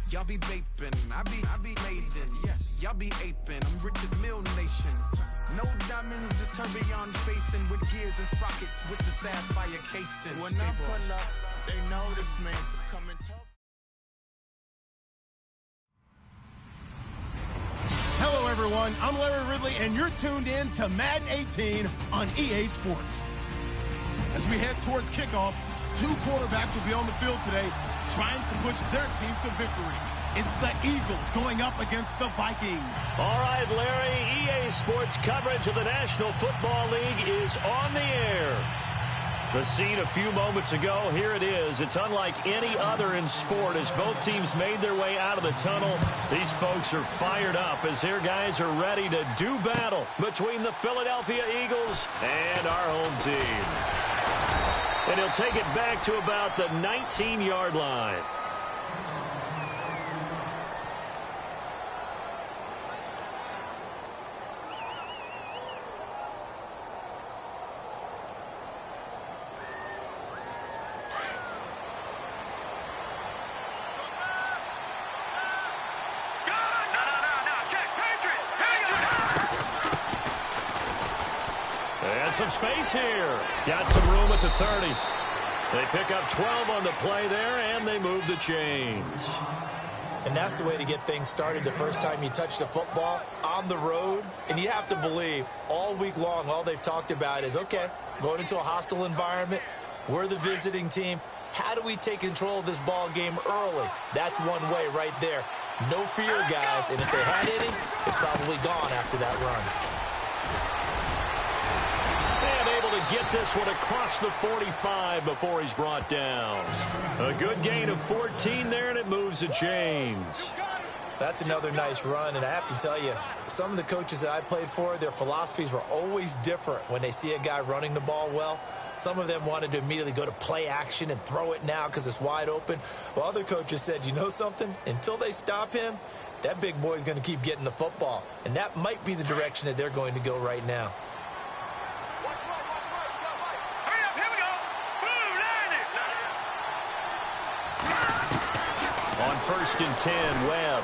Y'all be vaping, I be laden. Yes, y'all be aping. I'm Richard Mill Nation. No diamonds, just tourbillon facing with gears and sprockets with the sapphire casing. When I pull up, they notice me. Come and talk. Hello, everyone. I'm Larry Ridley, and you're tuned in to Madden 18 on EA Sports. As we head towards kickoff, two quarterbacks will be on the field today trying to push their team to victory. It's the Eagles going up against the Vikings. All right, Larry, EA Sports coverage of the National Football League is on the air. The scene a few moments ago, here it is. It's unlike any other in sport as both teams made their way out of the tunnel. These folks are fired up as their guys are ready to do battle between the Philadelphia Eagles and our home team. And he'll take it back to about the 19-yard line. Some space here. Got some room at the 30. They pick up 12 on the play there, and they move the chains. And that's the way to get things started the first time you touch the football on the road. And you have to believe all week long, all they've talked about is, okay, going into a hostile environment, we're the visiting team. How do we take control of this ball game early? That's one way right there. No fear, guys. And if they had any, it's probably gone after that run. Get this one across the 45 before he's brought down. A good gain of 14 there, and it moves the chains. That's another nice run, and I have to tell you, some of the coaches that I played for, their philosophies were always different when they see a guy running the ball well. Some of them wanted to immediately go to play action and throw it now because it's wide open. Well, other coaches said, you know something? Until they stop him, that big boy's going to keep getting the football. And that might be the direction that they're going to go right now. First and 10, Webb.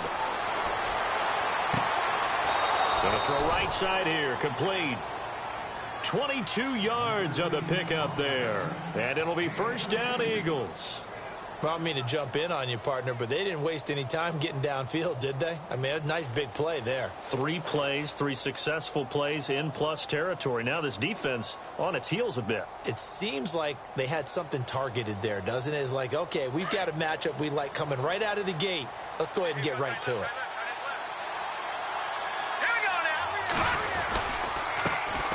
Gonna throw right side here, complete. 22 yards on the pickup there. And it'll be first down, Eagles. Well, I don't mean to jump in on you, partner, but they didn't waste any time getting downfield, did they? I mean, a nice big play there. 3 plays, 3 successful plays in plus territory. Now this defense on its heels a bit. It seems like they had something targeted there, doesn't it? It's like, okay, we've got a matchup we like coming right out of the gate. Let's go ahead and get right to it. Here we go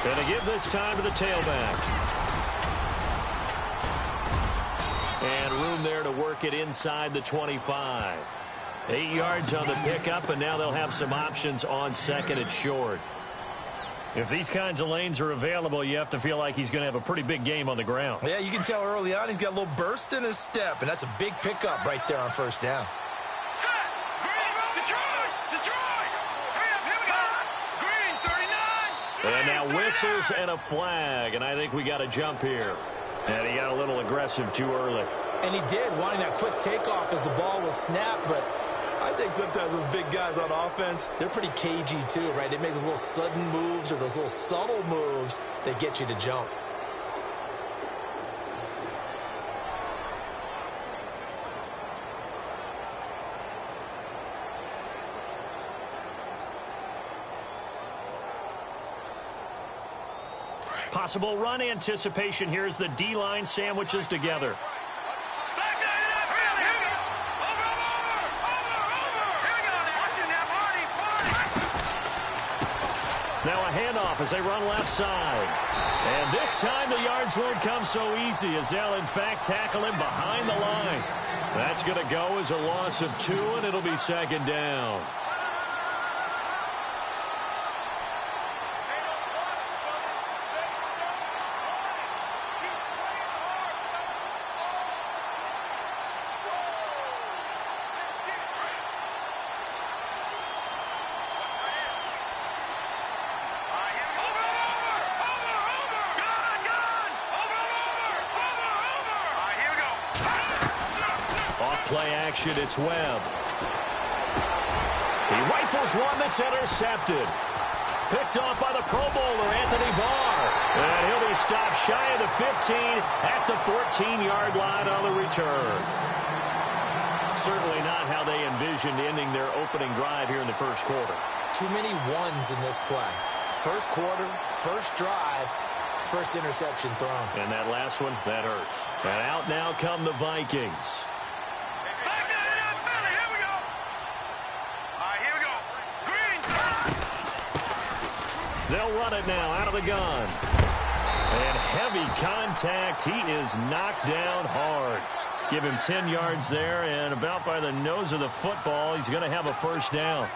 now. Gonna give this time to the tailback. And room there to work it inside the 25. 8 yards on the pickup, and now they'll have some options on second and short. If these kinds of lanes are available, you have to feel like he's going to have a pretty big game on the ground. Yeah, you can tell early on he's got a little burst in his step, and that's a big pickup right there on first down. Set! Green! Detroit! Hurry up, here we go! Green, 39! And now whistles and a flag, and I think we got a jump here. And he got a little aggressive too early. And he did, wanting that quick takeoff as the ball was snapped. But I think sometimes those big guys on offense, they're pretty cagey too, right? They make those little sudden moves or those little subtle moves that get you to jump. Possible run anticipation here as the D-line sandwiches together. Now a handoff as they run left side. And this time the yards won't come so easy as they'll in fact tackle him behind the line. That's going to go as a loss of 2, and it'll be second down. Play action, it's Webb. He rifles one that's intercepted. Picked off by the Pro Bowler, Anthony Barr. And he'll be stopped shy of the 15 at the 14-yard line on the return. Certainly not how they envisioned ending their opening drive here in the first quarter. Too many ones in this play. First quarter, first drive, first interception thrown. And that last one, that hurts. And out now come the Vikings. They'll run it now out of the gun. And heavy contact. He is knocked down hard. Give him 10 yards there, and about by the nose of the football, he's going to have a first down.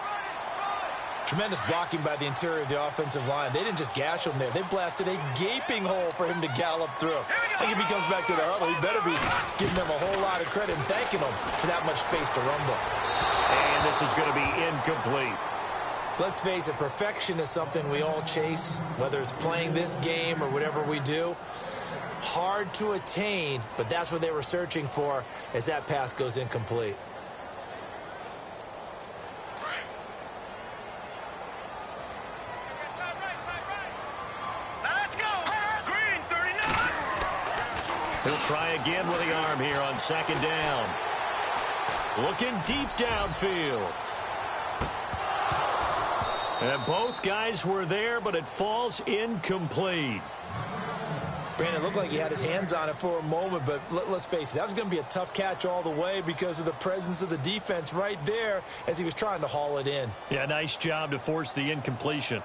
Tremendous blocking by the interior of the offensive line. They didn't just gash him there. They blasted a gaping hole for him to gallop through. I think if he comes back to the huddle, he better be giving them a whole lot of credit and thanking them for that much space to rumble. And this is going to be incomplete. Let's face it, perfection is something we all chase, whether it's playing this game or whatever we do. Hard to attain, but that's what they were searching for as that pass goes incomplete. Now let's go. Green, 39. He'll try again with the arm here on second down. Looking deep downfield. And both guys were there, but it falls incomplete. Brandon, it looked like he had his hands on it for a moment, but let's face it, that was going to be a tough catch all the way because of the presence of the defense right there as he was trying to haul it in. Yeah, nice job to force the incompletion.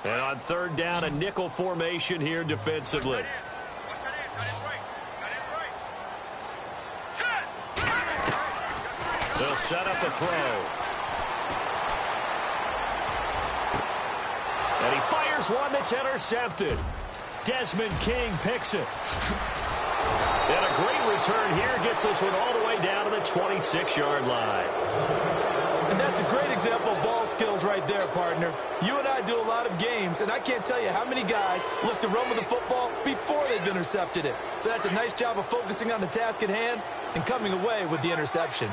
And on third down, a nickel formation here defensively. They'll set up the throw. And he fires one that's intercepted. Desmond King picks it. And a great return here gets this one all the way down to the 26-yard line. And that's a great example of ball skills right there, partner. You and I do a lot of games, and I can't tell you how many guys look to run with the football before they've intercepted it. So that's a nice job of focusing on the task at hand and coming away with the interception.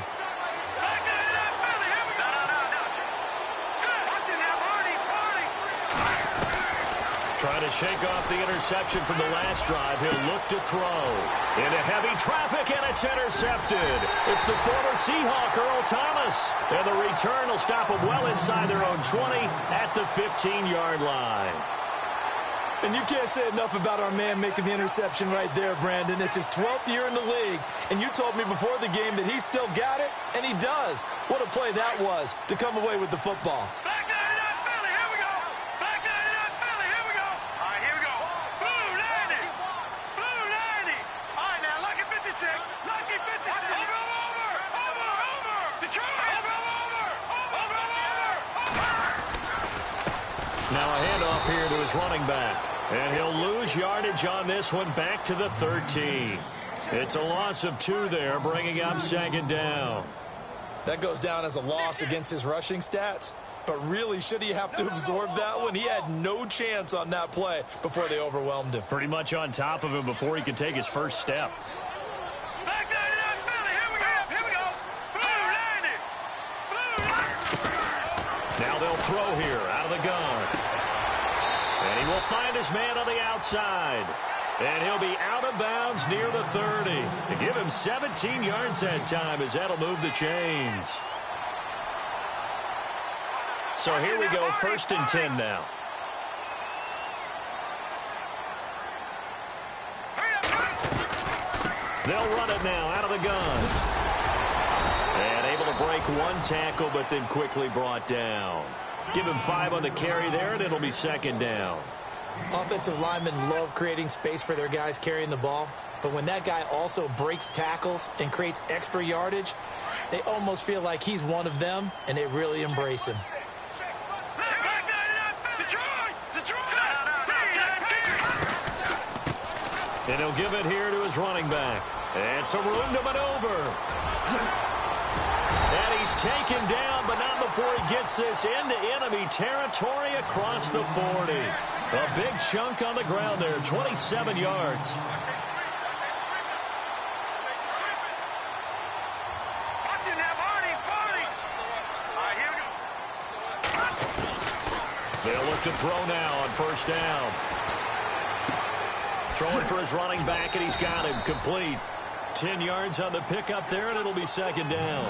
Trying to shake off the interception from the last drive. He'll look to throw. Into heavy traffic, and it's intercepted. It's the former Seahawk, Earl Thomas. And the return will stop them well inside their own 20 at the 15-yard line. And you can't say enough about our man making the interception right there, Brandon. It's his 12th year in the league, and you told me before the game that he still got it, and he does. What a play that was to come away with the football. Now a handoff here to his running back. And he'll lose yardage on this one back to the 13. It's a loss of 2 there, bringing up second down. That goes down as a loss against his rushing stats. But really, should he have to absorb that one? He had no chance on that play before they overwhelmed him. Pretty much on top of him before he could take his first step. Now they'll throw here out of the gun. And he will find his man on the outside. And he'll be out of bounds near the 30. To give him 17 yards that time as that'll move the chains. So here we go, 1st and 10 now. They'll run it now out of the gun. And able to break one tackle, but then quickly brought down. Give him 5 on the carry there, and it'll be second down. Offensive linemen love creating space for their guys carrying the ball. But when that guy also breaks tackles and creates extra yardage, they almost feel like he's one of them, and they really embrace him. And he'll give it here to his running back. And some room to maneuver. And he's taken down, but not before he gets this into enemy territory across the 40. A big chunk on the ground there, 27 yards. They'll look to throw now on first down. Throwing for his running back, and he's got him complete. 10 yards on the pickup there, and it'll be second down.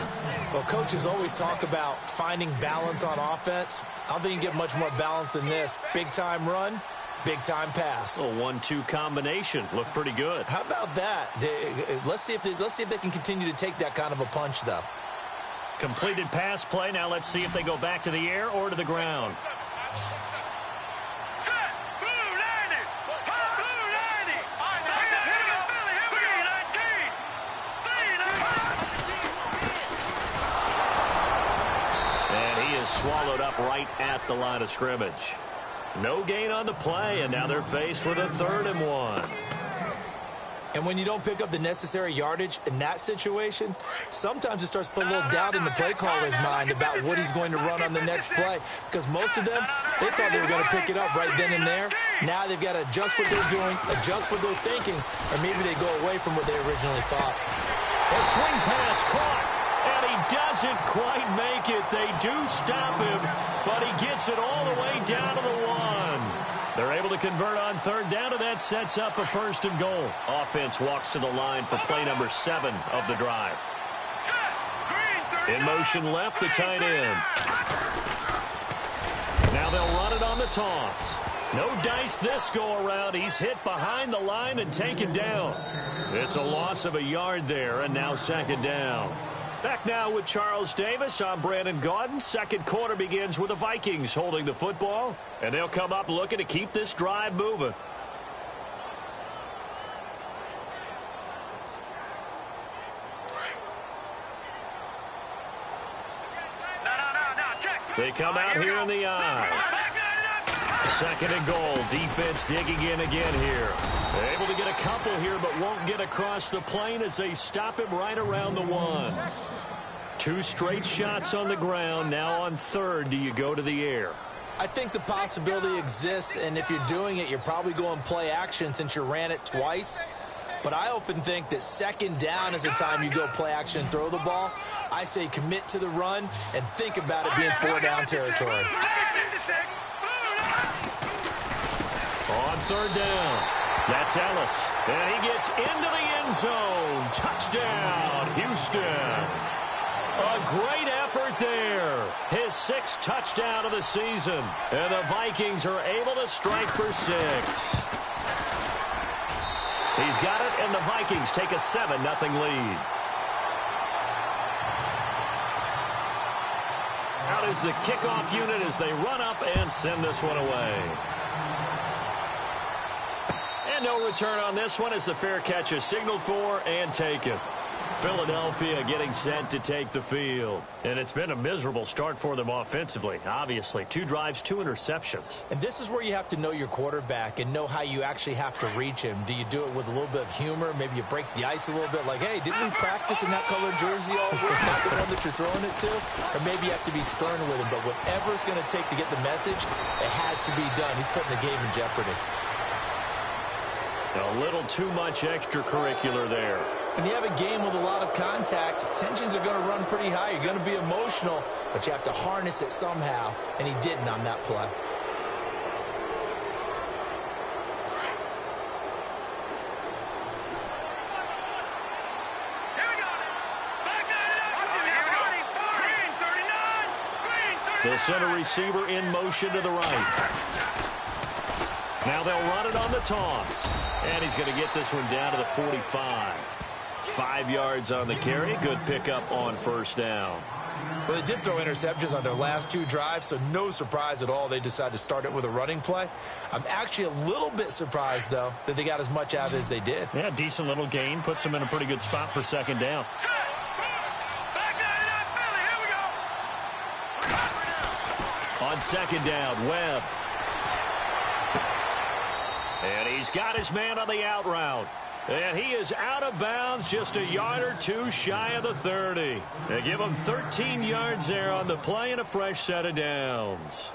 Well, coaches always talk about finding balance on offense. I don't think you can get much more balance than this. Big-time run, big-time pass. A 1-2 combination. Looked pretty good. How about that? Let's see if they can continue to take that kind of a punch, though. Completed pass play. Now let's see if they go back to the air or to the ground. Swallowed up right at the line of scrimmage. No gain on the play, and now they're faced with a 3rd and 1. And when you don't pick up the necessary yardage in that situation, sometimes it starts to put a little doubt in the play caller's mind about what he's going to run on the next play. Because most of them, they thought they were going to pick it up right then and there. Now they've got to adjust what they're doing, adjust what they're thinking, or maybe they go away from what they originally thought. A swing pass caught. And he doesn't quite make it. They do stop him, but he gets it all the way down to the 1. They're able to convert on 3rd down, and that sets up a 1st and goal. Offense walks to the line for play number 7 of the drive. In motion left, the tight end. Now they'll run it on the toss. No dice this go-around. He's hit behind the line and taken down. It's a loss of a yard there, and now 2nd down. Back now with Charles Davis. I'm Brandon Gaudin. Second quarter begins with the Vikings holding the football, and they'll come up looking to keep this drive moving. They come out here in the eye. 2nd and goal. Defense digging in again here. They're able to get a couple here, but won't get across the plane as they stop him right around the 1. 2 straight shots on the ground. Now on 3rd, do you go to the air? I think the possibility exists, and if you're doing it, you're probably going play action since you ran it twice. But I often think that 2nd down is the time you go play action and throw the ball. I say commit to the run and think about it being 4-down territory. On 3rd down, that's Ellis. And he gets into the end zone. Touchdown, Houston. A great effort there. His 6th touchdown of the season. And the Vikings are able to strike for 6. He's got it, and the Vikings take a 7-0 lead. Out is the kickoff unit as they run up and send this one away. And no return on this one as the fair catch is signaled for and taken. Philadelphia getting set to take the field. And it's been a miserable start for them offensively. Obviously, 2 drives, 2 interceptions. And this is where you have to know your quarterback and know how you actually have to reach him. Do you do it with a little bit of humor? Maybe you break the ice a little bit like, hey, didn't we practice in that colored jersey all week? Not the one that you're throwing it to? Or maybe you have to be stern with him. But whatever it's going to take to get the message, it has to be done. He's putting the game in jeopardy. A little too much extracurricular there. When you have a game with a lot of contact, tensions are going to run pretty high. You're going to be emotional, but you have to harness it somehow, and he didn't on that play. The center receiver in motion to the right. Now they'll run it on the toss. And he's going to get this one down to the 45. 5 yards on the carry. Good pickup on first down. Well, they did throw interceptions on their last 2 drives, so no surprise at all they decided to start it with a running play. I'm actually a little bit surprised, though, that they got as much out as they did. Yeah, decent little gain. Puts them in a pretty good spot for second down. On second down, Webb. And he's got his man on the out route. And he is out of bounds, just a yard or 2 shy of the 30. They give him 13 yards there on the play and a fresh set of downs.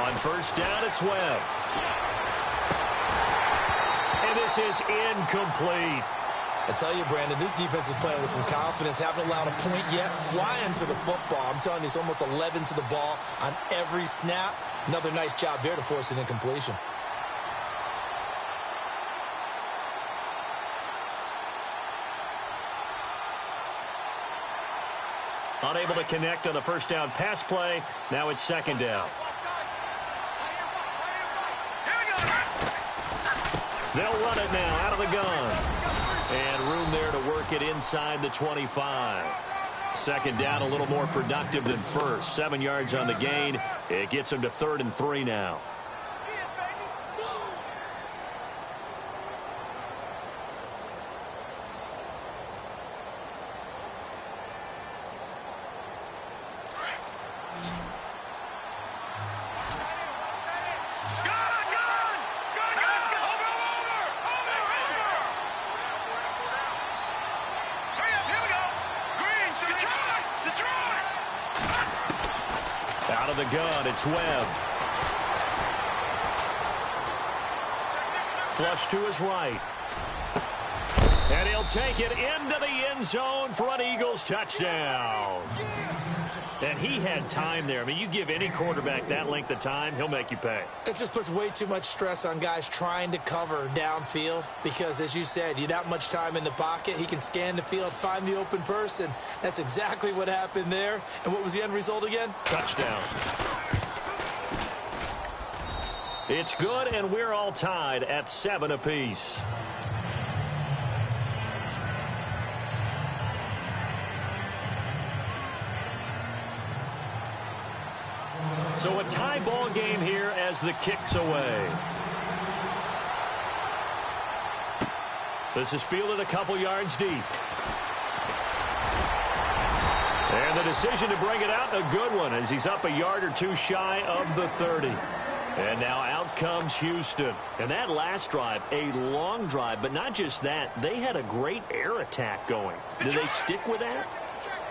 On first down, it's Webb. And this is incomplete. I tell you, Brandon, this defense is playing with some confidence. Haven't allowed a point yet. Flying to the football. I'm telling you, it's almost 11 to the ball on every snap. Another nice job there to force an incompletion. Unable to connect on the first down pass play. Now it's second down. They'll run it now out of the gun. And room there to work it inside the 25. Second down, a little more productive than first. 7 yards on the gain. It gets him to 3rd and 3 now. Out of the gun, it's Webb. Flush to his right. And he'll take it into the end zone for an Eagles touchdown. And he had time there. I mean, you give any quarterback that length of time, he'll make you pay. It just puts way too much stress on guys trying to cover downfield because, as you said, you have that much time in the pocket. He can scan the field, find the open person. That's exactly what happened there. And what was the end result again? Touchdown. It's good, and we're all tied at 7 apiece. So a tie ball game here as the kick's away. This is fielded a couple yards deep. And the decision to bring it out, a good one, as he's up a yard or two shy of the 30. And now out comes Houston. And that last drive, a long drive, but not just that. They had a great air attack going. Do they stick with that?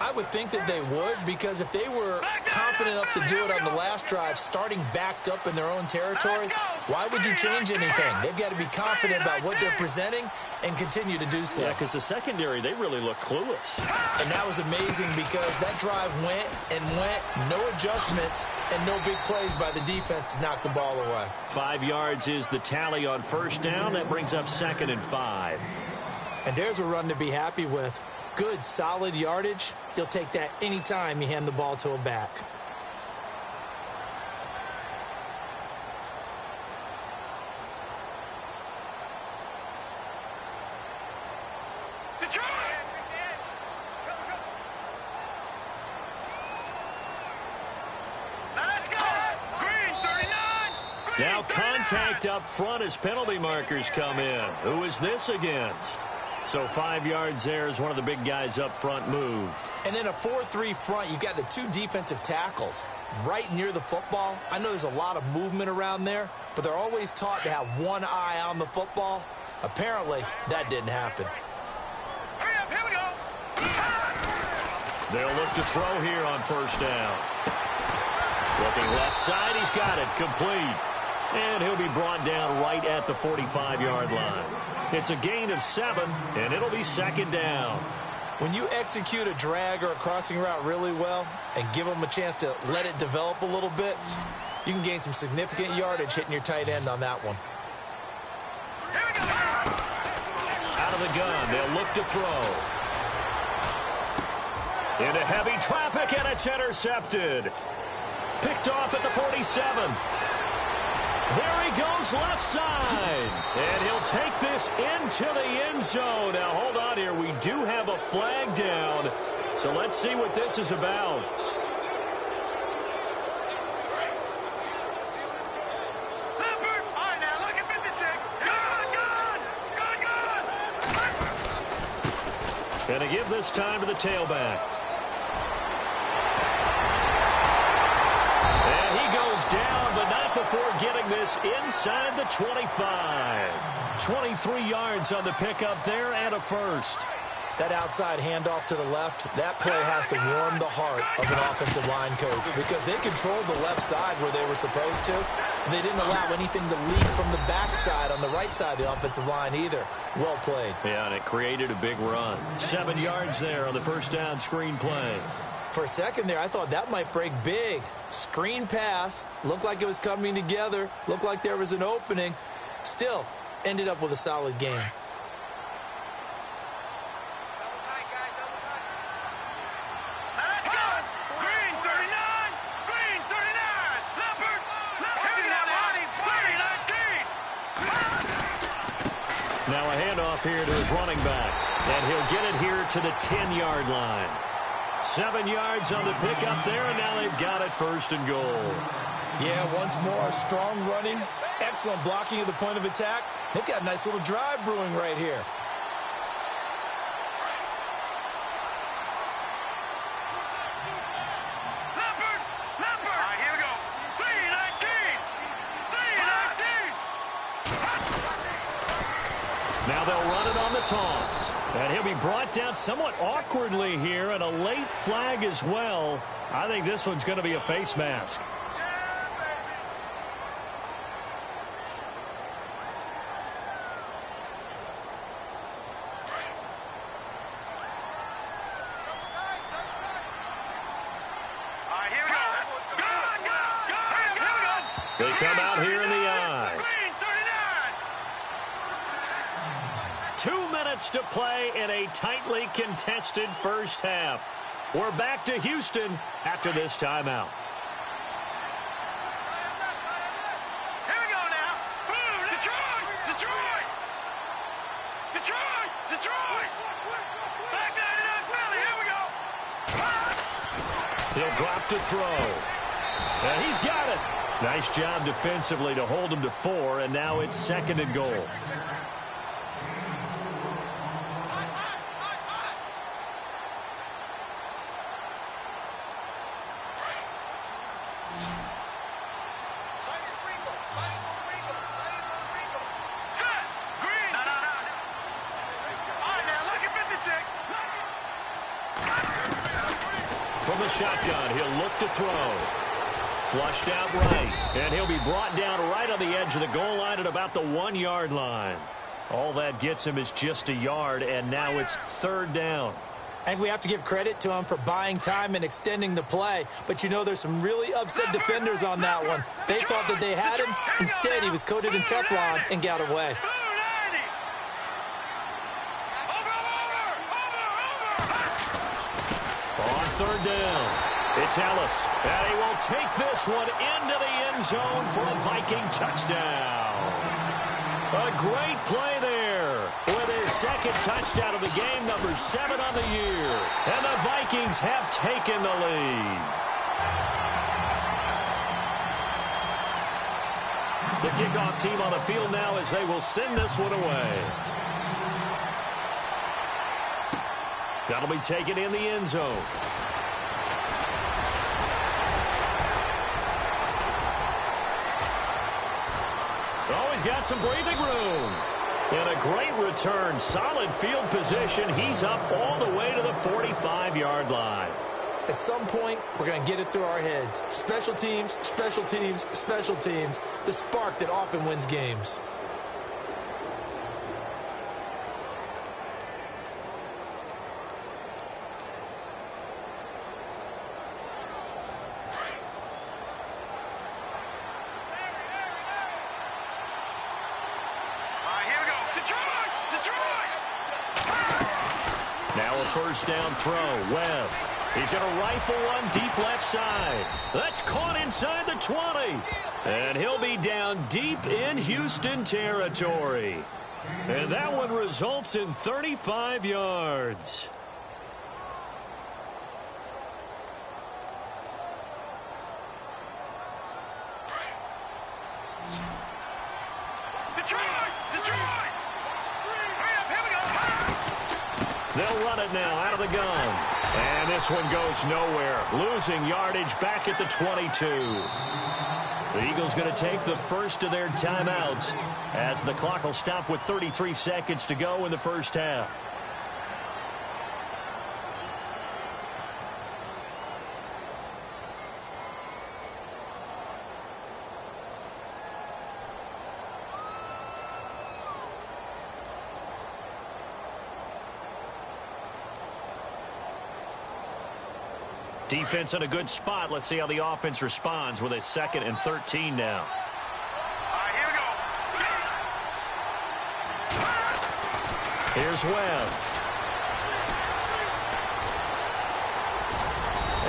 I would think that they would, because if they were confident enough to do it on the last drive, starting backed up in their own territory, why would you change anything? They've got to be confident about what they're presenting and continue to do so. Yeah, because the secondary, they really look clueless. And that was amazing because that drive went and went, no adjustments, and no big plays by the defense to knock the ball away. 5 yards is the tally on first down. That brings up 2nd and 5. And there's a run to be happy with. Good, solid yardage. You'll take that anytime you hand the ball to a back. Now contact up front as penalty markers come in. Who is this against? So 5 yards there as one of the big guys up front moved. And in a 4-3 front, you've got the 2 defensive tackles right near the football. I know there's a lot of movement around there, but they're always taught to have one eye on the football. Apparently, that didn't happen. Hurry up, here we go. They'll look to throw here on first down. Looking left side, he's got it, complete. And he'll be brought down right at the 45-yard line. It's a gain of 7, and it'll be 2nd down. When you execute a drag or a crossing route really well and give them a chance to let it develop a little bit, you can gain some significant yardage hitting your tight end on that one. Out of the gun, they'll look to throw. Into heavy traffic, and it's intercepted. Picked off at the 47. There he goes left side. And he'll take this into the end zone. Now, hold on here. We do have a flag down. So let's see what this is about. Gonna give this time to the tailback. And he goes down, but not before getting this inside the 25. 23 yards on the pickup there and a first. That outside handoff to the left, that play has to warm the heart of an offensive line coach because they controlled the left side where they were supposed to. They didn't allow anything to leak from the backside on the right side of the offensive line either. Well played. Yeah, and it created a big run. 7 yards there on the first down screen play. For a second there, I thought that might break big. Screen pass. Looked like it was coming together. Looked like there was an opening. Still, ended up with a solid game. Now a handoff here to his running back. And he'll get it here to the 10-yard line. 7 yards on the pickup there, and now they've got it first and goal. Yeah, once more, strong running, excellent blocking at the point of attack. They've got a nice little drive brewing right here. All right, here we go. 3-19. Now they'll run it on the toss. And he'll be brought down somewhat awkwardly here, and a late flag as well. I think this one's going to be a face mask. All right, here we go. Go. They come out here in the eye. 2 minutes to play in a tightly contested first half. We're back to Houston after this timeout. Here we go now. Boom, Detroit. Back 99 Philly. Here we go. He'll drop to throw. And he's got it. Nice job defensively to hold him to 4, and now it's 2nd and goal. From the shotgun, he'll look to throw. Flushed out right. And he'll be brought down right on the edge of the goal line at about the 1-yard line. All that gets him is just a yard, and now it's 3rd down. I think we have to give credit to him for buying time and extending the play. But, you know, there's some really upset defenders on that one. They thought that they had him. Instead, he was coated in Teflon and got away. On 3rd down, it's Ellis. And he will take this one into the end zone for a Viking touchdown. A great play there with his 2nd touchdown of the game, number 7 on the year. And the Vikings have taken the lead. The kickoff team on the field now as they will send this one away. That'll be taken in the end zone. Oh, he's got some breathing room. And a great return. Solid field position. He's up all the way to the 45-yard line. At some point, we're going to get it through our heads. Special teams, special teams, special teams. The spark that often wins games. Now a first down throw. Webb. He's going to rifle one deep left side. That's caught inside the 20. And he'll be down deep in Houston territory. And that one results in 35 yards. They'll run it now out of the gun. And this one goes nowhere. Losing yardage back at the 22. The Eagles going to take the first of their timeouts as the clock will stop with 33 seconds to go in the first half. Defense in a good spot. Let's see how the offense responds with a 2nd and 13 now. All right, here we go. Here's Webb.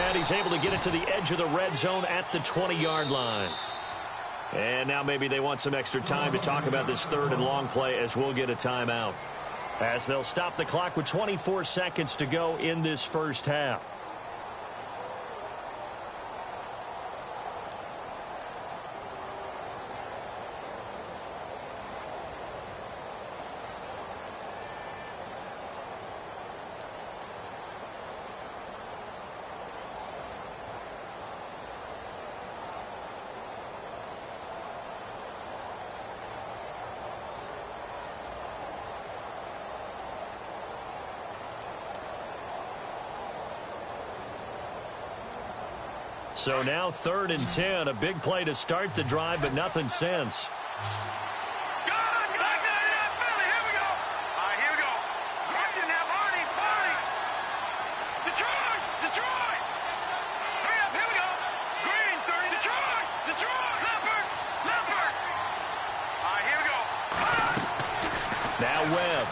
And he's able to get it to the edge of the red zone at the 20-yard line. And now maybe they want some extra time to talk about this 3rd and long play as we'll get a timeout. As they'll stop the clock with 24 seconds to go in this first half. So now 3rd and 10, a big play to start the drive, but nothing since. Now Webb.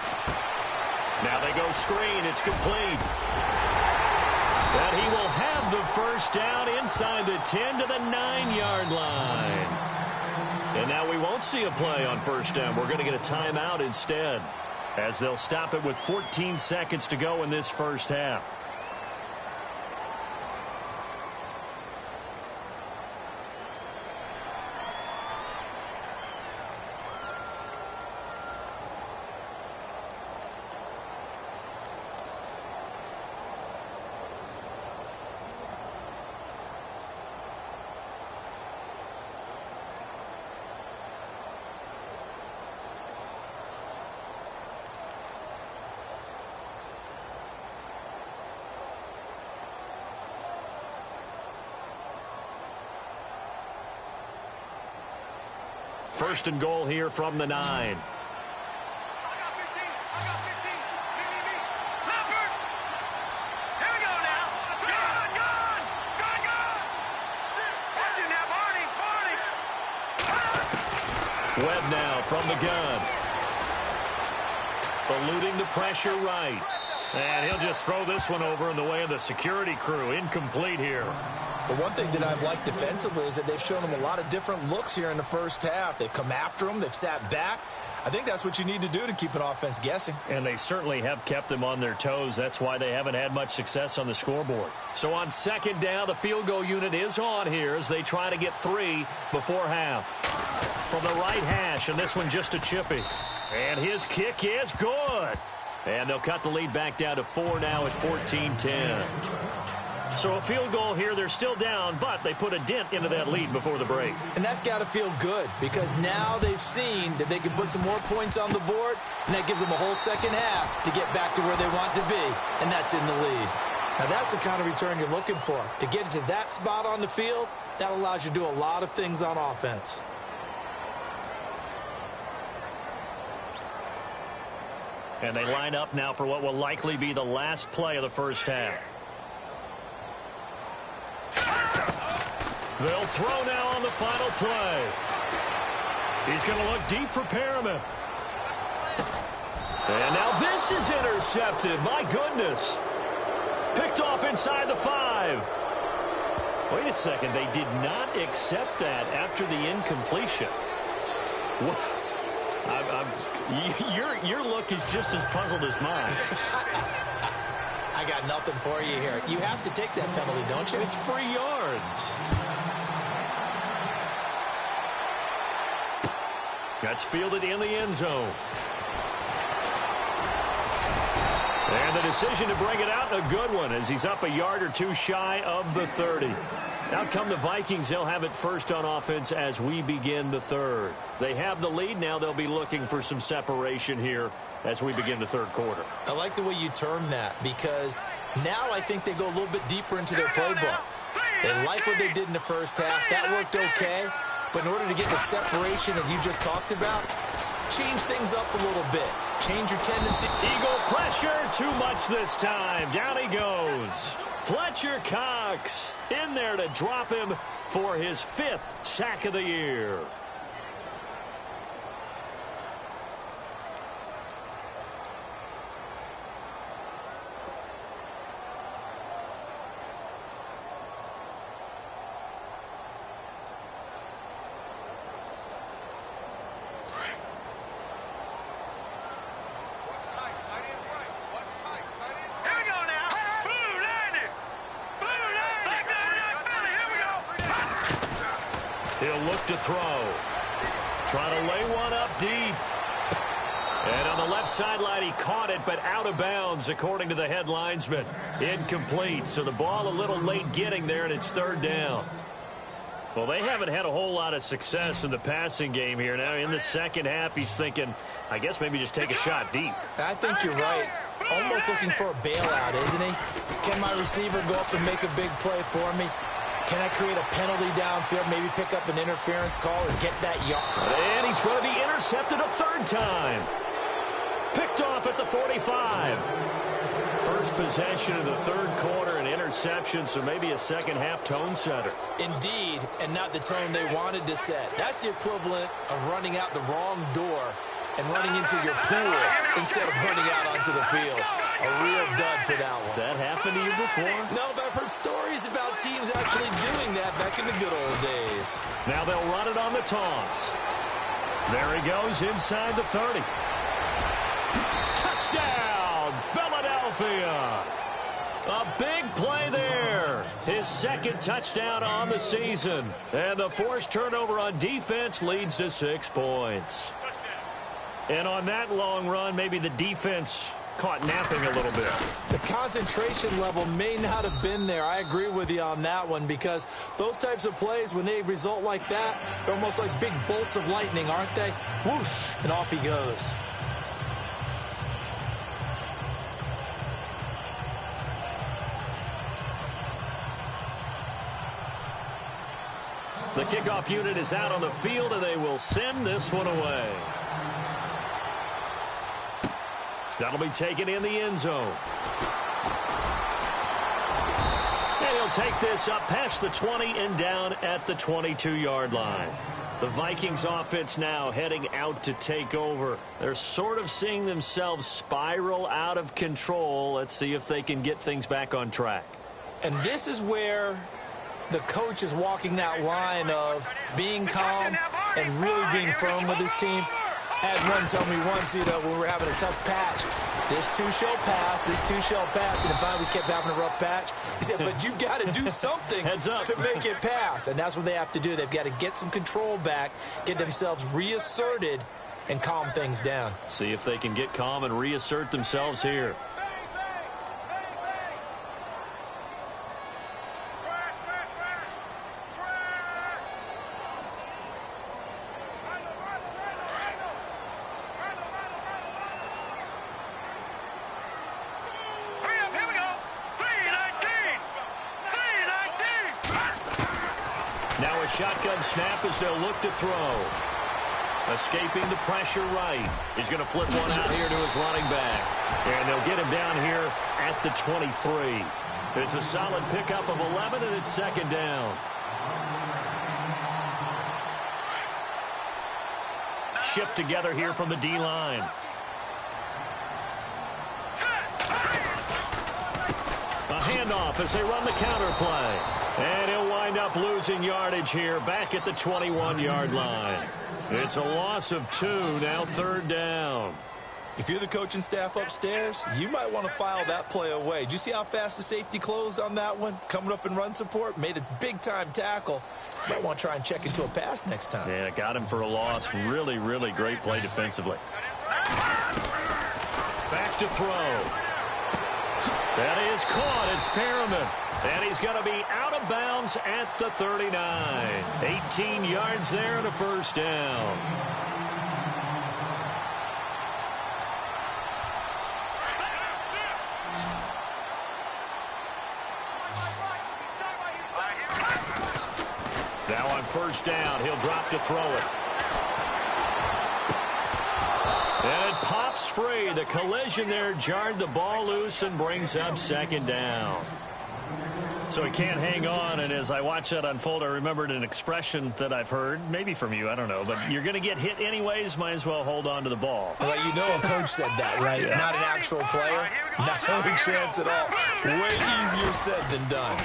Now they go screen. It's complete. And he will have the first down inside the 10 to the 9-yard line. And now we won't see a play on first down. We're going to get a timeout instead, as they'll stop it with 14 seconds to go in this first half. First and goal here from the 9. I got 15. Leopard. Here we go now. Gone. Watch it now, Barney. Webb now from the gun. Eluding the pressure right. And he'll just throw this one over in the way of the security crew. Incomplete here. But one thing that I've liked defensively is that they've shown them a lot of different looks here in the first half. They've come after them. They've sat back. I think that's what you need to do to keep an offense guessing. And they certainly have kept them on their toes. That's why they haven't had much success on the scoreboard. So on 2nd down, the field goal unit is on here as they try to get 3 before half. From the right hash, and this one just a chippy. And his kick is good. And they'll cut the lead back down to 4 now at 14-10. So a field goal here, they're still down, but they put a dent into that lead before the break. And that's got to feel good because now they've seen that they can put some more points on the board, and that gives them a whole second half to get back to where they want to be, and that's in the lead. Now that's the kind of return you're looking for. To get to that spot on the field, that allows you to do a lot of things on offense. And they line up now for what will likely be the last play of the first half. They'll throw now on the final play. He's going to look deep for Perriman. And now this is intercepted. My goodness. Picked off inside the 5. Wait a second. They did not accept that after the incompletion. Your look is just as puzzled as mine. I got nothing for you here. You have to take that penalty, don't you? It's free yards. That's fielded in the end zone. And the decision to bring it out, a good one, as he's up a yard or two shy of the 30. Out come the Vikings. They'll have it first on offense as we begin the 3rd. They have the lead. Now they'll be looking for some separation here as we begin the 3rd quarter. I like the way you term that because now I think they go a little bit deeper into their playbook. They like what they did in the first half. That worked okay. But in order to get the separation that you just talked about, change things up a little bit. Change your tendency. Eagle pressure, too much this time. Down he goes. Fletcher Cox in there to drop him for his 5th sack of the year. He'll look to throw. Trying to lay one up deep. And on the left sideline, he caught it, but out of bounds, according to the head linesman. Incomplete. So the ball a little late getting there, and it's 3rd down. Well, they haven't had a whole lot of success in the passing game here. Now, in the second half, he's thinking, I guess maybe just take a shot deep. I think you're right. Almost looking for a bailout, isn't he? Can my receiver go up and make a big play for me? Can I create a penalty downfield, maybe pick up an interference call or get that yard? And he's going to be intercepted a 3rd time. Picked off at the 45. First possession of the 3rd quarter, an interception, so maybe a second-half tone setter. Indeed, and not the tone they wanted to set. That's the equivalent of running out the wrong door and running into your pool instead of running out onto the field. A real dud for that one. Has that happened to you before? No, but I've heard stories about teams actually doing that back in the good old days. Now they'll run it on the toss. There he goes inside the 30. Touchdown, Philadelphia. A big play there. His 2nd touchdown on the season. And the forced turnover on defense leads to 6 points. And on that long run, maybe the defense caught napping a little bit. The concentration level may not have been there. I agree with you on that one, because those types of plays, when they result like that, they're almost like big bolts of lightning, aren't they? Whoosh, and off he goes. The kickoff unit is out on the field, and they will send this one away. That'll be taken in the end zone. And he'll take this up past the 20 and down at the 22-yard line. The Vikings offense now heading out to take over. They're sort of seeing themselves spiral out of control. Let's see if they can get things back on track. And this is where the coach is walking that line of being calm and really being firm with his team. I had one tell me once, when we were having a tough patch, this too shall pass, this too shall pass. And finally we kept having a rough patch. He said, but you've got to do something to make it pass. And that's what they have to do. They've got to get some control back, get themselves reasserted, and calm things down. See if they can get calm and reassert themselves here. Now a shotgun snap as they'll look to throw. Escaping the pressure right. He's going to flip one out here to his running back. And they'll get him down here at the 23. It's a solid pickup of 11, and it's 2nd down. Shift together here from the D-line. A handoff as they run the counter play. And he'll wind up losing yardage here back at the 21-yard line. It's a loss of 2, now 3rd down. If you're the coaching staff upstairs, you might want to file that play away. Did you see how fast the safety closed on that one? Coming up in run support, made a big-time tackle. You might want to try and check into a pass next time. Yeah, got him for a loss. Really, really great play defensively. Back to throw. That is caught. It's Perriman. And he's going to be out of bounds at the 39. 18 yards there and a 1st down. Now on 1st down, he'll drop to throw it. And it pops free. The collision there jarred the ball loose and brings up 2nd down. So he can't hang on, and as I watch that unfold, I remembered an expression that I've heard, maybe from you, I don't know, but you're going to get hit anyways, might as well hold on to the ball. Well, you know a coach said that, right? Yeah. Not an actual player. No chance at all. Way easier said than done.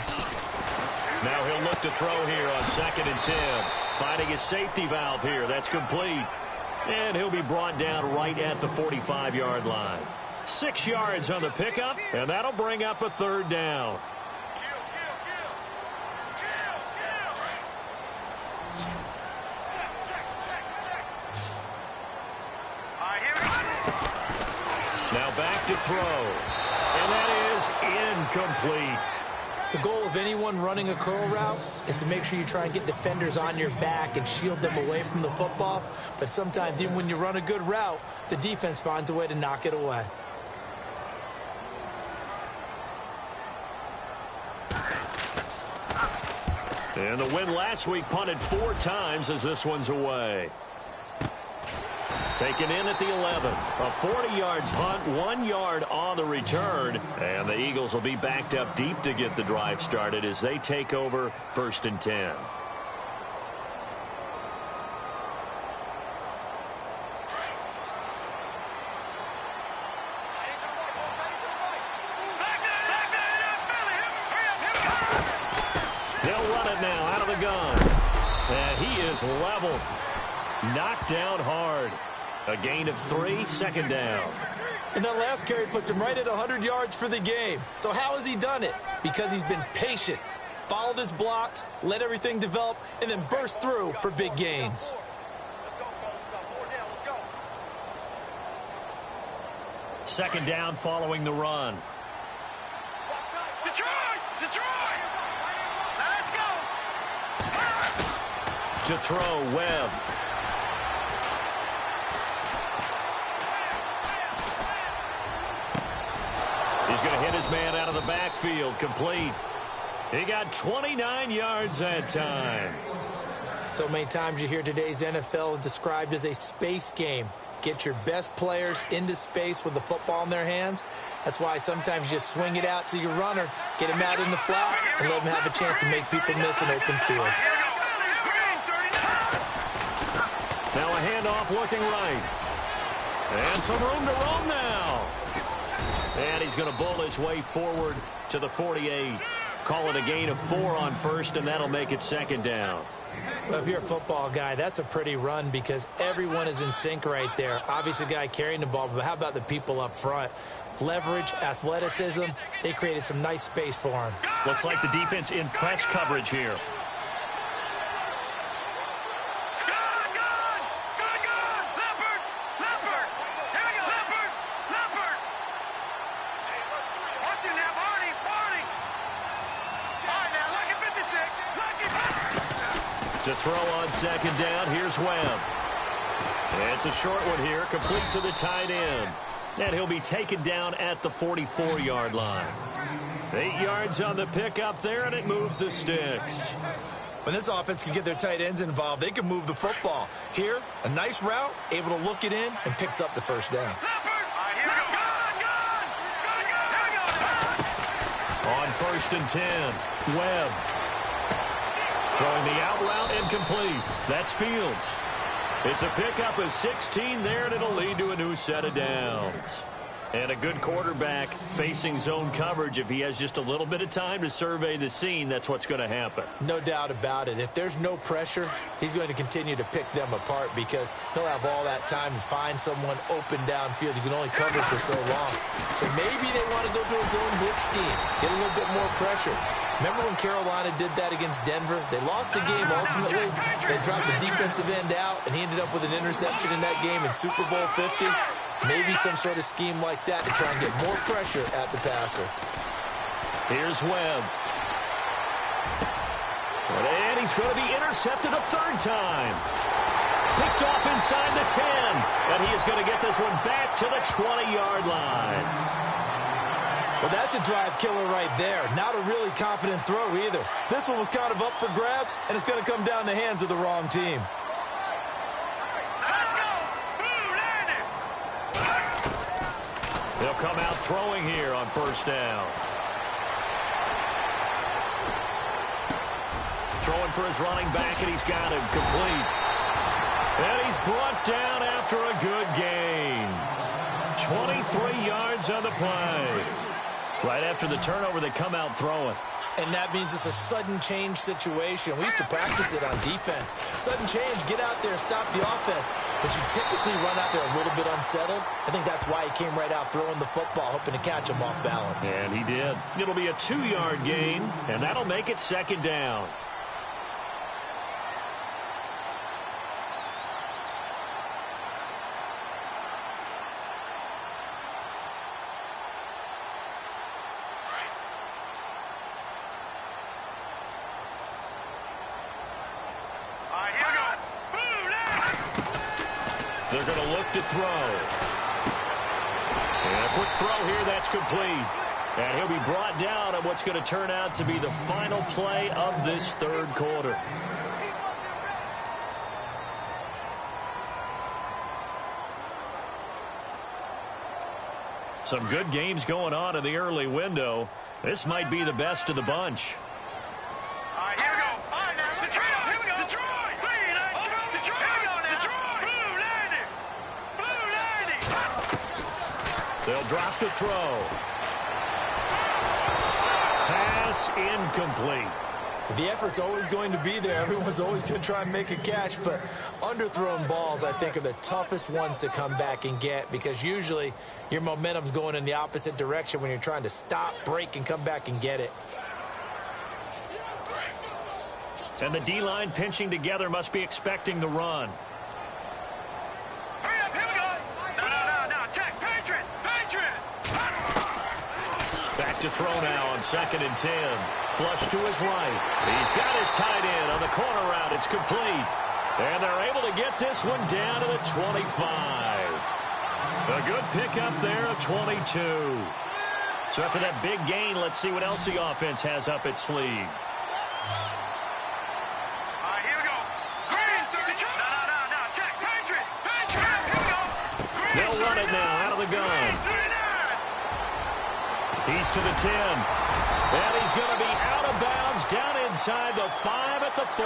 Now he'll look to throw here on 2nd and 10. Finding his safety valve here. That's complete. And he'll be brought down right at the 45-yard line. 6 yards on the pickup, and that'll bring up a 3rd down. Now back to throw. And that is incomplete. The goal of anyone running a curl route is to make sure you try and get defenders on your back and shield them away from the football. But sometimes even when you run a good route, the defense finds a way to knock it away. And the win last week punted 4 times as this one's away. Taken in at the 11. A 40-yard punt, 1 yard on the return. And the Eagles will be backed up deep to get the drive started as they take over 1st and 10. They'll run it now out of the gun. And he is leveled. Knocked down hard. A gain of 3, 2nd down. And that last carry puts him right at 100 yards for the game. So how has he done it? Because he's been patient, followed his blocks, let everything develop, and then burst through for big gains. Second down following the run. Detroit! Detroit! Now let's go! To throw, Webb. He's going to hit his man out of the backfield. Complete. He got 29 yards that time. So many times you hear today's NFL described as a space game. Get your best players into space with the football in their hands. That's why sometimes you just swing it out to your runner, get him out in the flat, and let him have a chance to make people miss an open field. Now a handoff looking right. And some room to roam now. And he's going to bull his way forward to the 48. Call it a gain of 4 on 1st, and that'll make it 2nd down. Well, if you're a football guy, that's a pretty run because everyone is in sync right there. Obviously, the guy carrying the ball, but how about the people up front? Leverage, athleticism, they created some nice space for him. Looks like the defense in press coverage here. To throw on 2nd down, here's Webb. And it's a short one here, complete to the tight end. And he'll be taken down at the 44-yard line. 8 yards on the pickup there, and it moves the sticks. When this offense can get their tight ends involved, they can move the football. Here, a nice route, able to look it in, and picks up the 1st down. On 1st and 10, Webb. Throwing the out route incomplete. That's Fields. It's a pickup of 16 there, and it'll lead to a new set of downs. And a good quarterback facing zone coverage. If he has just a little bit of time to survey the scene, that's what's going to happen. No doubt about it. If there's no pressure, he's going to continue to pick them apart because he'll have all that time to find someone open downfield. You can only cover for so long. So maybe they want to go to a zone blitz scheme, get a little bit more pressure. Remember when Carolina did that against Denver? They lost the game ultimately. They dropped the defensive end out, and he ended up with an interception in that game in Super Bowl 50. Maybe some sort of scheme like that to try and get more pressure at the passer. Here's Webb. And he's going to be intercepted a 3rd time. Picked off inside the 10. And he is going to get this one back to the 20-yard line. Well, that's a drive killer right there. Not a really confident throw either. This one was kind of up for grabs, and it's going to come down the hands of the wrong team. Let's go! They'll come out throwing here on 1st down. throwing for his running back, and he's got him complete. And he's brought down after a good gain. 23 yards on the play. Right after the turnover, they come out throwing. And that means it's a sudden change situation. We used to practice it on defense. Sudden change, get out there, stop the offense. But you typically run out there a little bit unsettled. I think that's why he came right out throwing the football, hoping to catch him off balance. And he did. It'll be a 2-yard gain, and that'll make it second down. They're going to look to throw. And a quick throw here, that's complete. And he'll be brought down on what's going to turn out to be the final play of this third quarter. Some good games going on in the early window. This might be the best of the bunch. They'll drop the throw. Pass incomplete. The effort's always going to be there. Everyone's always going to try and make a catch, but underthrown balls, I think, are the toughest ones to come back and get because usually your momentum's going in the opposite direction when you're trying to stop, break, and come back and get it. And the D-line pinching together must be expecting the run. To throw now on 2nd and 10. Flush to his right. He's got his tight end on the corner route. It's complete. And they're able to get this one down to the 25. A good pickup there of 22. So after that big gain, let's see what else the offense has up its sleeve. Here we go. Green, no. Check. Patriot. Here we go. They'll run it now out of the gun. He's to the 10. And he's going to be out of bounds down inside the 5 at the 4.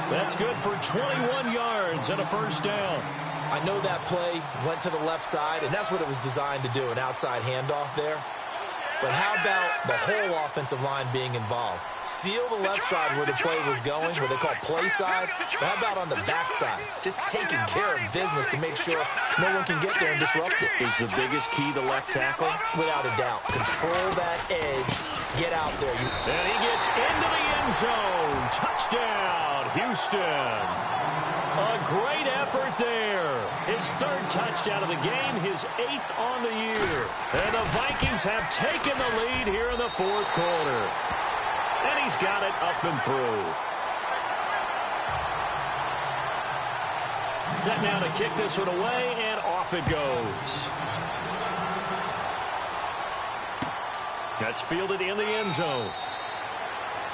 That's good for 21 yards and a first down. I know that play went to the left side, and that's what it was designed to do, an outside handoff there. But how about the whole offensive line being involved? Seal the left side where the play was going, where they call play side. But how about on the back side? Just taking care of business to make sure no one can get there and disrupt it. Is the biggest key the left tackle? Without a doubt. Control that edge. Get out there. And he gets into the end zone. Touchdown, Houston. A great effort there. His 3rd touchdown of the game, his 8th on the year. And the Vikings have taken the lead here in the 4th quarter. And he's got it up and through. Set now to kick this one away, and off it goes. That's fielded in the end zone.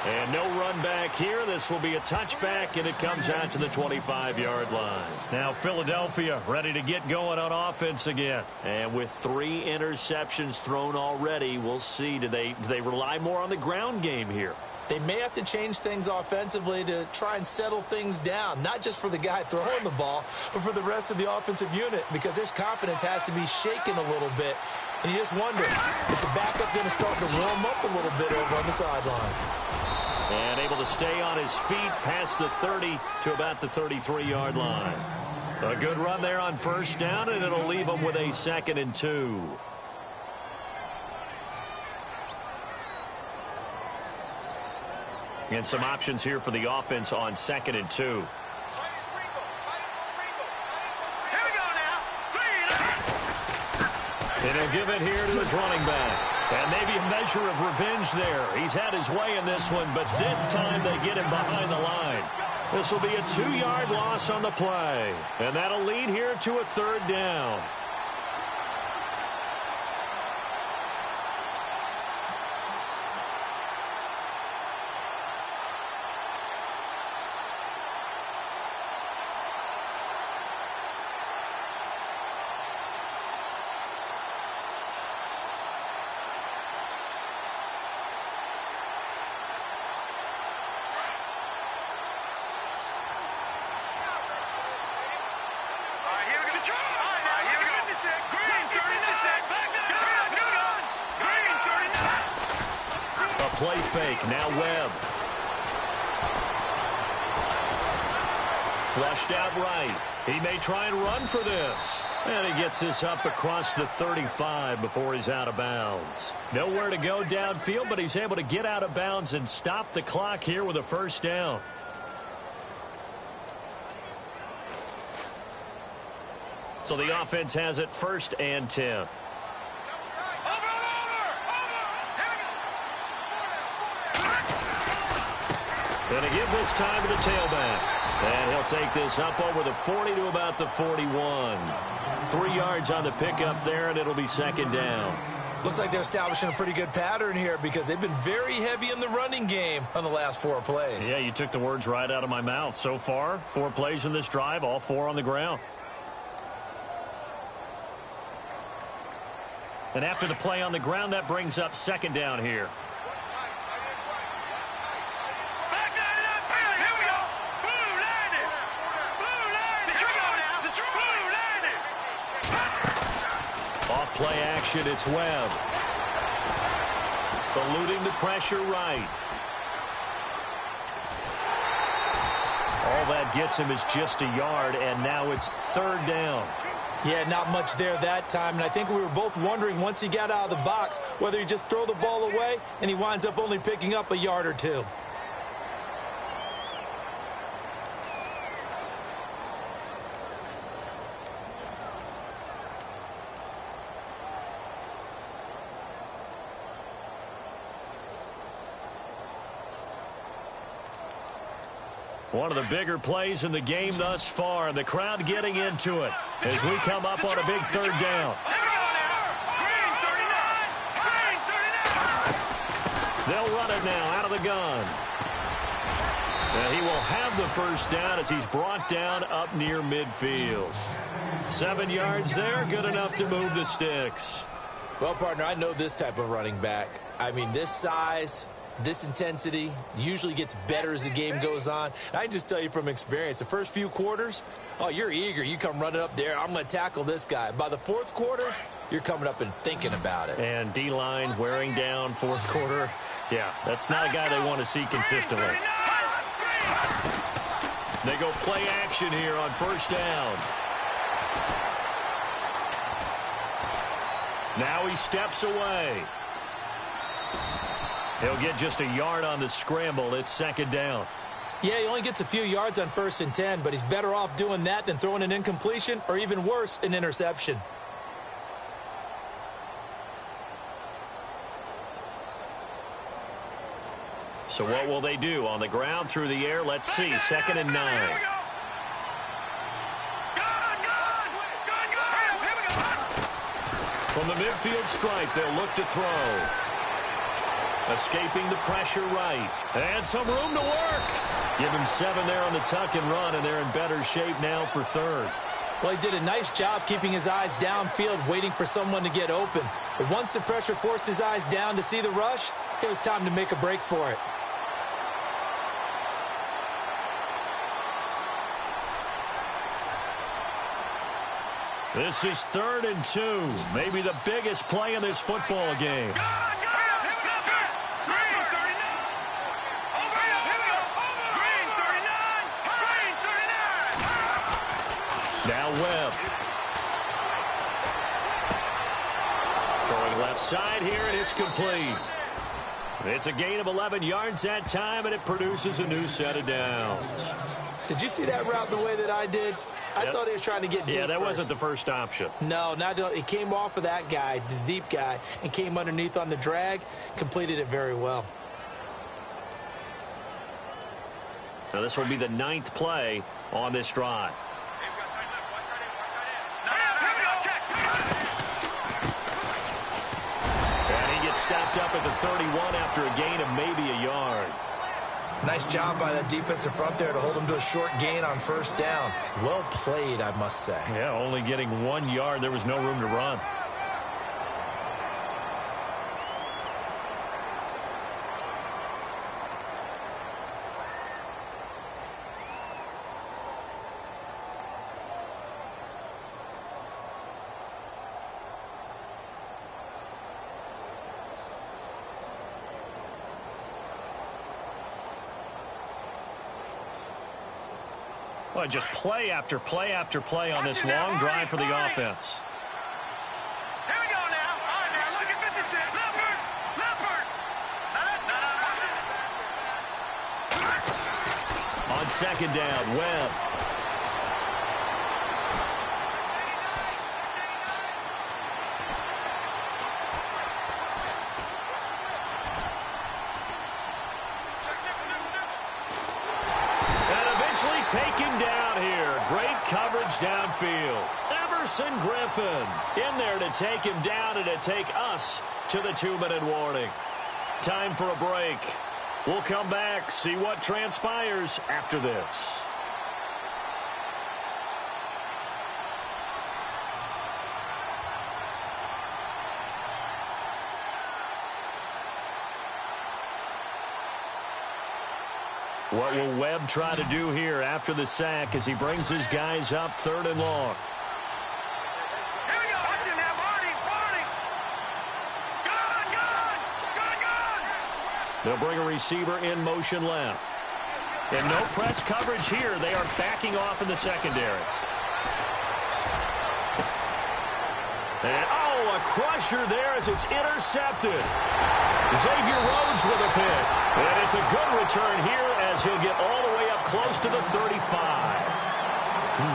And no run back here. This will be a touchback, and it comes out to the 25-yard line. Now Philadelphia ready to get going on offense again. And with 3 interceptions thrown already, we'll see. Do they rely more on the ground game here? They may have to change things offensively to try and settle things down, not just for the guy throwing the ball, but for the rest of the offensive unit, because their confidence has to be shaken a little bit. And you just wonder, is the backup going to start to warm up a little bit over on the sideline? And able to stay on his feet past the 30 to about the 33-yard line. A good run there on first down, and it'll leave him with a 2nd and 2. And some options here for the offense on 2nd and 2. Here we go now. And he'll give it here to his running back. And maybe a measure of revenge there. He's had his way in this one, but this time they get him behind the line. This will be a 2-yard loss on the play. And that'll lead here to a 3rd down. play fake. Now Webb. Flushed out right. He may try and run for this. And he gets this up across the 35 before he's out of bounds. Nowhere to go downfield, but he's able to get out of bounds and stop the clock here with a first down. So the offense has it 1st and 10. Going to give this time to the tailback. And he'll take this up over the 40 to about the 41. 3 yards on the pickup there, and it'll be 2nd down. Looks like they're establishing a pretty good pattern here because they've been very heavy in the running game on the last 4 plays. Yeah, you took the words right out of my mouth. So far, 4 plays in this drive, all 4 on the ground. And after the play on the ground, that brings up 2nd down here. Play action, it's Webb. Eluding the pressure right. All that gets him is just a yard, and now it's 3rd down. Yeah, not much there that time, and I think we were both wondering once he got out of the box whether he just throw the ball away, and he winds up only picking up a yard or 2. One of the bigger plays in the game thus far, and the crowd getting into it as we come up on a big 3rd down. They'll run it now out of the gun. And he will have the first down as he's brought down up near midfield. 7 yards there, good enough to move the sticks. Well, partner, I know this type of running back. I mean, this size, this intensity usually gets better as the game goes on. And I can just tell you from experience, the first few quarters, oh, you're eager. You come running up there, I'm going to tackle this guy. By the 4th quarter, you're coming up and thinking about it. And D-line wearing down 4th quarter. Yeah, that's not a guy they want to see consistently. They go play action here on 1st down. Now he steps away. He'll get just a yard on the scramble. It's 2nd down. Yeah, he only gets a few yards on 1st and 10, but he's better off doing that than throwing an incompletion or even worse, an interception. So what will they do? On the ground, through the air, let's see. 2nd and 9. From the midfield stripe, they'll look to throw. Escaping the pressure right. And some room to work. Give him 7 there on the tuck and run, and they're in better shape now for 3rd. Well, he did a nice job keeping his eyes downfield, waiting for someone to get open. But once the pressure forced his eyes down to see the rush, it was time to make a break for it. This is 3rd and 2. Maybe the biggest play in this football game. Now Webb. Throwing left side here, and it's complete. It's a gain of 11 yards that time, and it produces a new set of downs. Did you see that route the way that I did? I thought he was trying to get deep. Yeah, that first. wasn't the first option. No, it came off of that guy, the deep guy, and came underneath on the drag, completed it very well. Now this will be the 9th play on this drive. And he gets stopped up at the 31 after a gain of maybe a yard. Nice job by that defensive front there to hold him to a short gain on 1st down. Well played, I must say. Yeah, only getting 1 yard. There was no room to run. Well, just play after play after play on this long drive for the offense. Here we go now. All right, now look at 56. Leopard. Now that's On second down, Webb. Taken down here. Great coverage downfield. Everson Griffin in there to take him down and to take us to the 2-minute warning. Time for a break. We'll come back, see what transpires after this. What will Webb try to do here after the sack as he brings his guys up 3rd and long? Here we go. Watch it now, Barney. Good. They'll bring a receiver in motion left. And no press coverage here. They are backing off in the secondary. And, a crusher there as it's intercepted. Xavier Rhodes with a pick. And it's a good return here as he'll get all the way up close to the 35.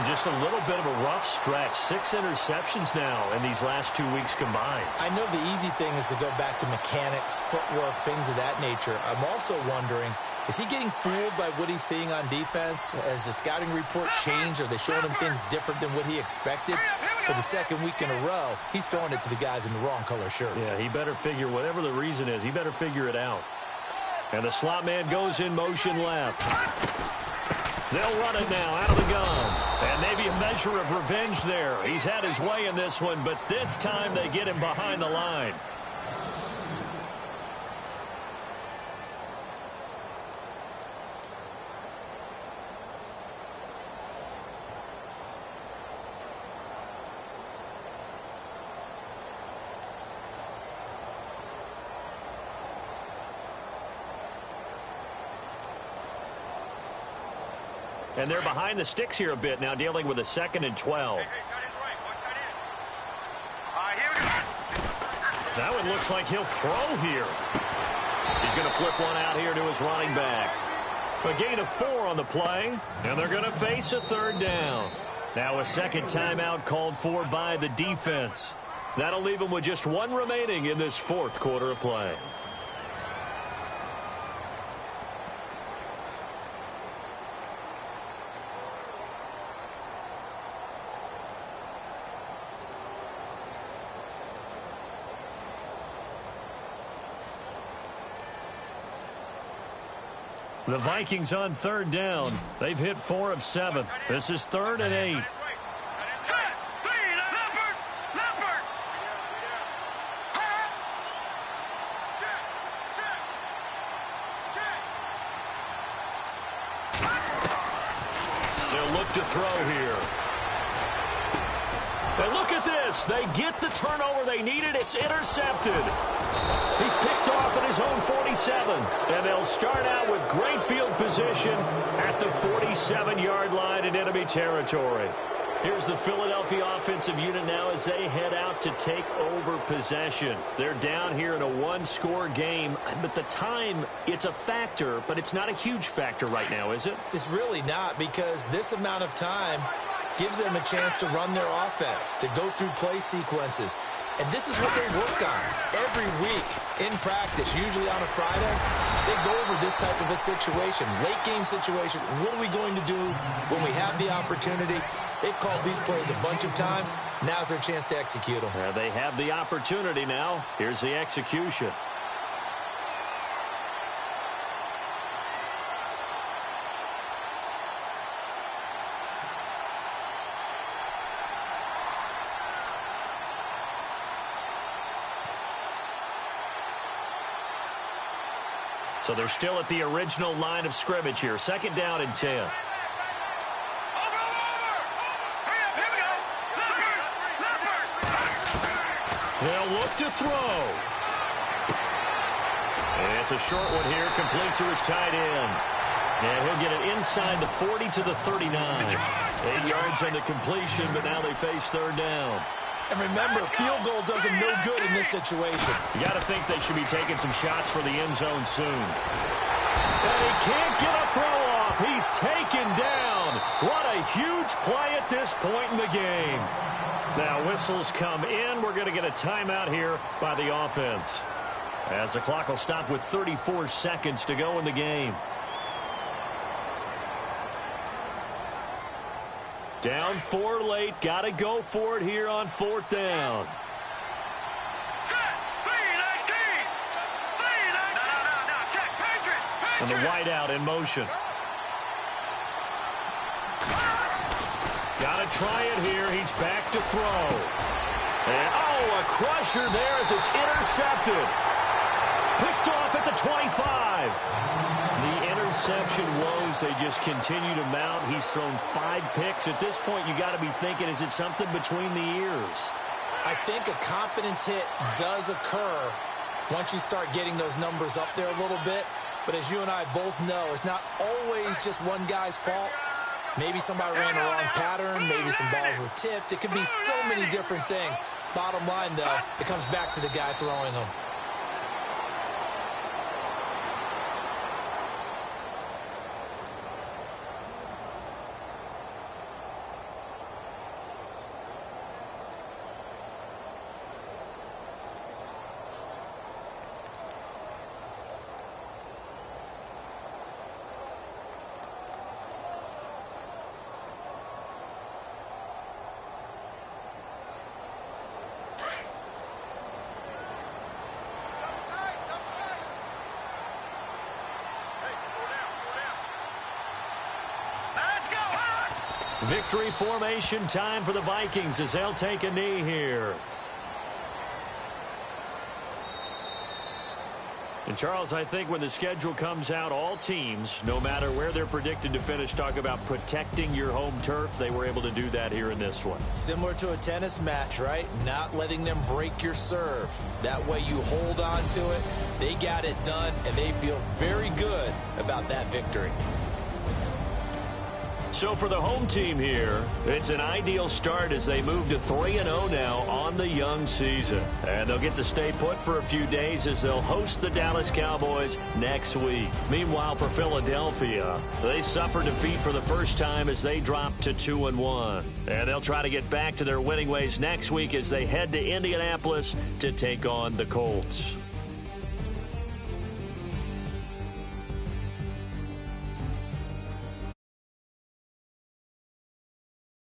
Just a little bit of a rough stretch. 6 interceptions now in these last 2 weeks combined. I know the easy thing is to go back to mechanics, footwork, things of that nature. I'm also wondering, is he getting fooled by what he's seeing on defense? Has the scouting report changed? Are they showing him things different than what he expected? For the second week in a row, he's throwing it to the guys in the wrong color shirts. Yeah, he better figure, whatever the reason is, he better figure it out. And the slot man goes in motion left. They'll run it now out of the gun. And maybe a measure of revenge there. He's had his way in this one, but this time they get him behind the line. And they're behind the sticks here a bit now, dealing with a 2nd and 12. That one looks like he'll throw here. He's going to flip one out here to his running back. A gain of 4 on the play, and they're going to face a 3rd down. Now a second timeout called for by the defense. That'll leave them with just 1 remaining in this 4th quarter of play. The Vikings on 3rd down. They've hit 4 of 7. This is 3rd and 8. They'll look to throw here. And look at this. They get the turnover they needed. It's intercepted. He's picked off at his own 47. And they'll start out with great field position at the 47-yard line in enemy territory. Here's the Philadelphia offensive unit now as they head out to take over possession. They're down here in a 1-score game, but the time, it's a factor, but it's not a huge factor right now, is it? It's really not, because this amount of time gives them a chance to run their offense, to go through play sequences. And this is what they work on every week in practice, usually on a Friday. They go over this type of a situation, late game situation. What are we going to do when we have the opportunity? They've called these plays a bunch of times. Now's their chance to execute them. They have the opportunity now. Here's the execution. So they're still at the original line of scrimmage here. 2nd down and 10. They'll look to throw. And it's a short one here, complete to his tight end. And he'll get it inside the 40 to the 39. 8 yards on the completion, but now they face third down. And remember, field goal does them no good in this situation. You got to think they should be taking some shots for the end zone soon. And he can't get a throw off. He's taken down. What a huge play at this point in the game. Now whistles come in. We're going to get a timeout here by the offense, as the clock will stop with 34 seconds to go in the game. Down 4 late. Got to go for it here on 4th down. And the wideout in motion. Got to try it here. He's back to throw. And, oh, a crusher there as it's intercepted. Picked off at the 25. The interception woes, they just continue to mount. He's thrown 5 picks. At this point, you got to be thinking, is it something between the ears? I think a confidence hit does occur once you start getting those numbers up there a little bit. But as you and I both know, it's not always just one guy's fault. Maybe somebody ran the wrong pattern. Maybe some balls were tipped. It could be so many different things. Bottom line, though, it comes back to the guy throwing them. Victory formation time for the Vikings as they'll take a knee here. And Charles, I think when the schedule comes out, all teams, no matter where they're predicted to finish, talk about protecting your home turf. They were able to do that here in this one. Similar to a tennis match, right? Not letting them break your serve. That way you hold on to it. They got it done, and they feel very good about that victory. So for the home team here, it's an ideal start as they move to 3-0 now on the young season. And they'll get to stay put for a few days as they'll host the Dallas Cowboys next week. Meanwhile, for Philadelphia, they suffered defeat for the first time as they dropped to 2-1. And they'll try to get back to their winning ways next week as they head to Indianapolis to take on the Colts.